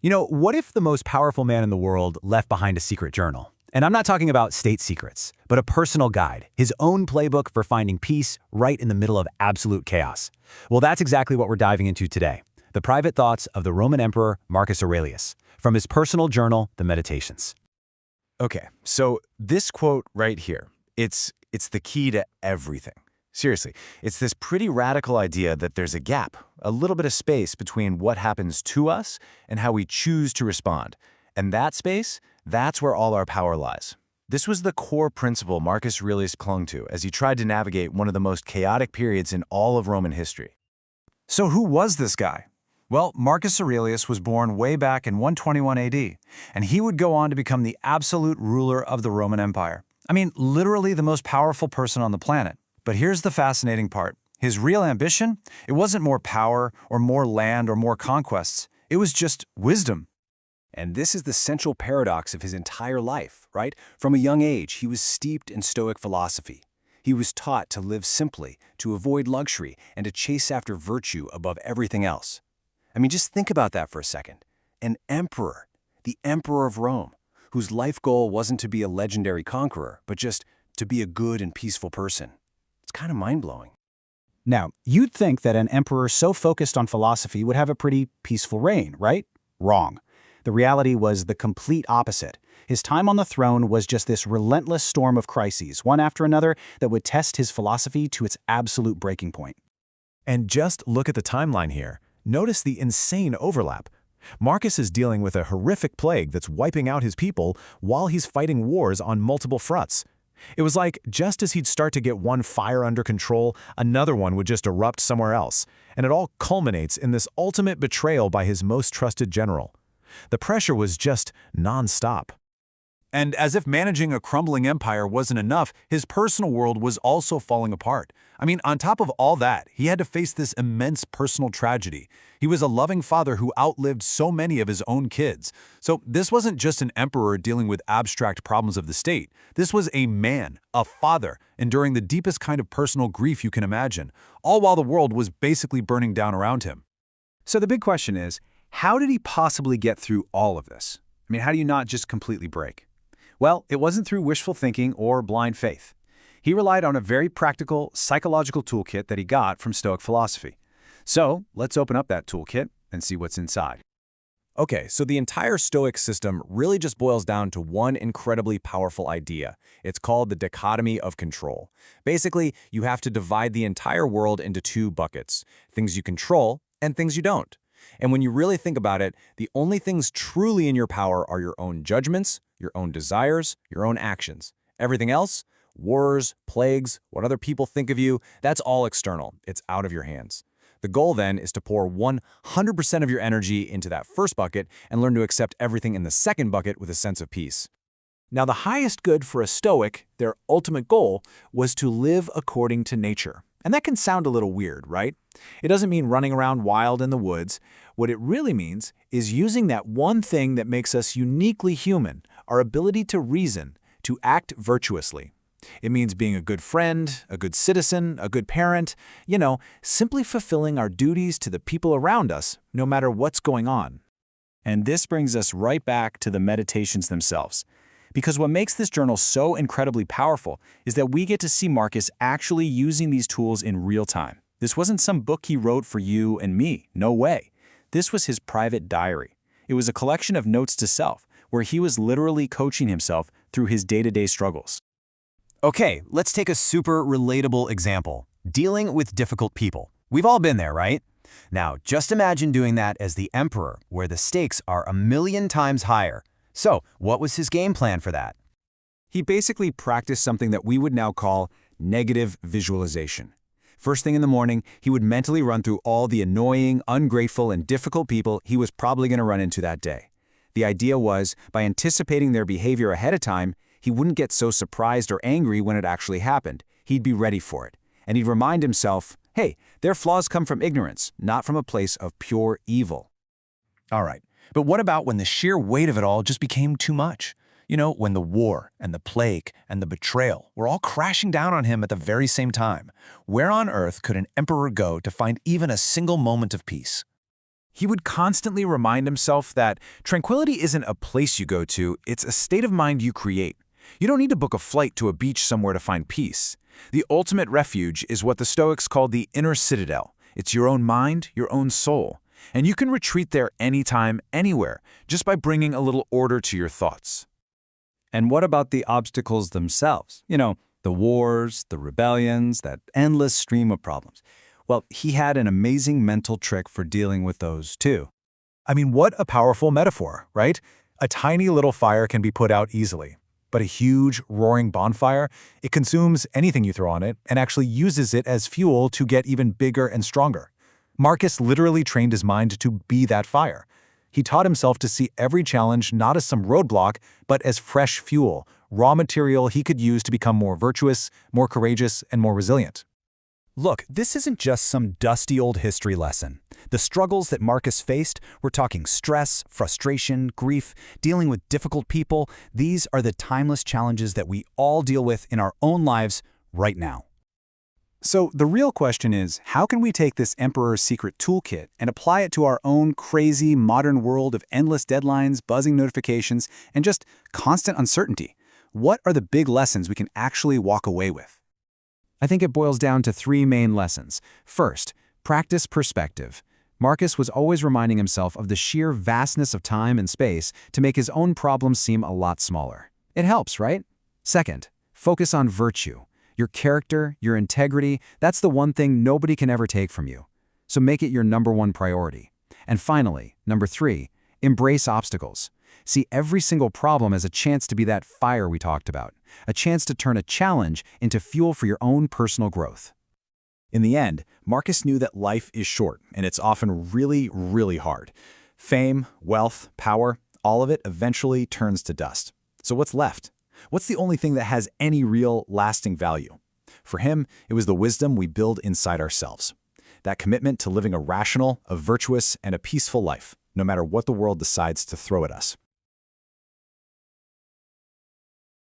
What if the most powerful man in the world left behind a secret journal? And I'm not talking about state secrets, but a personal guide, his own playbook for finding peace right in the middle of absolute chaos. Well, that's exactly what we're diving into today. The private thoughts of the Roman Emperor Marcus Aurelius, from his personal journal, The Meditations. Okay, so this quote right here, it's the key to everything. Seriously, it's this pretty radical idea that there's a gap, a little bit of space between what happens to us and how we choose to respond. And that space, that's where all our power lies. This was the core principle Marcus Aurelius clung to as he tried to navigate one of the most chaotic periods in all of Roman history. So who was this guy? Well, Marcus Aurelius was born way back in 121 AD, and he would go on to become the absolute ruler of the Roman Empire. I mean, literally the most powerful person on the planet. But here's the fascinating part. His real ambition? It wasn't more power or more land or more conquests. It was just wisdom. And this is the central paradox of his entire life, right? From a young age, he was steeped in Stoic philosophy. He was taught to live simply, to avoid luxury, and to chase after virtue above everything else. I mean, just think about that for a second. An emperor, the emperor of Rome, whose life goal wasn't to be a legendary conqueror, but just to be a good and peaceful person. It's kind of mind-blowing. Now, you'd think that an emperor so focused on philosophy would have a pretty peaceful reign, right? Wrong. The reality was the complete opposite. His time on the throne was just this relentless storm of crises, one after another, that would test his philosophy to its absolute breaking point. And just look at the timeline here. Notice the insane overlap. Marcus is dealing with a horrific plague that's wiping out his people while he's fighting wars on multiple fronts. It was like just as he'd start to get one fire under control, another one would just erupt somewhere else, and it all culminates in this ultimate betrayal by his most trusted general. The pressure was just nonstop. And as if managing a crumbling empire wasn't enough, his personal world was also falling apart. I mean, on top of all that, he had to face this immense personal tragedy. He was a loving father who outlived so many of his own kids. So this wasn't just an emperor dealing with abstract problems of the state. This was a man, a father, enduring the deepest kind of personal grief you can imagine, all while the world was basically burning down around him. So the big question is, how did he possibly get through all of this? I mean, how do you not just completely break? Well, it wasn't through wishful thinking or blind faith. He relied on a very practical, psychological toolkit that he got from Stoic philosophy. So, let's open up that toolkit and see what's inside. Okay, so the entire Stoic system really just boils down to one incredibly powerful idea. It's called the dichotomy of control. Basically, you have to divide the entire world into two buckets, things you control and things you don't. And when you really think about it, the only things truly in your power are your own judgments, your own desires, your own actions. Everything else, wars, plagues, what other people think of you, that's all external. It's out of your hands. The goal then is to pour 100% of your energy into that first bucket and learn to accept everything in the second bucket with a sense of peace. Now, the highest good for a Stoic, their ultimate goal, was to live according to nature. And that can sound a little weird, right? It doesn't mean running around wild in the woods. What it really means is using that one thing that makes us uniquely human, our ability to reason, to act virtuously. It means being a good friend, a good citizen, a good parent, simply fulfilling our duties to the people around us, no matter what's going on. And this brings us right back to the meditations themselves. Because what makes this journal so incredibly powerful is that we get to see Marcus actually using these tools in real time. This wasn't some book he wrote for you and me. No way. This was his private diary. It was a collection of notes to self, where he was literally coaching himself through his day-to-day struggles. Okay, let's take a super relatable example. Dealing with difficult people. We've all been there, right? Now, just imagine doing that as the emperor, where the stakes are 1,000,000 times higher. So, what was his game plan for that? He basically practiced something that we would now call negative visualization. First thing in the morning, he would mentally run through all the annoying, ungrateful, and difficult people he was probably going to run into that day. The idea was, by anticipating their behavior ahead of time, he wouldn't get so surprised or angry when it actually happened. He'd be ready for it. And he'd remind himself, hey, their flaws come from ignorance, not from a place of pure evil. All right, but what about when the sheer weight of it all just became too much? When the war and the plague and the betrayal were all crashing down on him at the very same time. Where on earth could an emperor go to find even a single moment of peace? He would constantly remind himself that tranquility isn't a place you go to, it's a state of mind you create. You don't need to book a flight to a beach somewhere to find peace. The ultimate refuge is what the Stoics called the inner citadel. It's your own mind, your own soul. And you can retreat there anytime, anywhere, just by bringing a little order to your thoughts. And what about the obstacles themselves? You know, the wars, the rebellions, that endless stream of problems. Well, he had an amazing mental trick for dealing with those too. I mean, what a powerful metaphor, right? A tiny little fire can be put out easily. But a huge, roaring bonfire, it consumes anything you throw on it and actually uses it as fuel to get even bigger and stronger. Marcus literally trained his mind to be that fire. He taught himself to see every challenge not as some roadblock, but as fresh fuel, raw material he could use to become more virtuous, more courageous, and more resilient. Look, this isn't just some dusty old history lesson. The struggles that Marcus faced, we're talking stress, frustration, grief, dealing with difficult people, these are the timeless challenges that we all deal with in our own lives right now. So the real question is, how can we take this Emperor's Secret toolkit and apply it to our own crazy modern world of endless deadlines, buzzing notifications, and just constant uncertainty? What are the big lessons we can actually walk away with? I think it boils down to three main lessons. First, practice perspective. Marcus was always reminding himself of the sheer vastness of time and space to make his own problems seem a lot smaller. It helps, right? Second, focus on virtue. Your character, your integrity, that's the one thing nobody can ever take from you. So make it your #1 priority. And finally, number 3, embrace obstacles. See every single problem as a chance to be that fire we talked about, a chance to turn a challenge into fuel for your own personal growth. In the end, Marcus knew that life is short, and it's often really, really hard. Fame, wealth, power, all of it eventually turns to dust. So what's left? What's the only thing that has any real, lasting value? For him, it was the wisdom we build inside ourselves. That commitment to living a rational, a virtuous, and a peaceful life, no matter what the world decides to throw at us.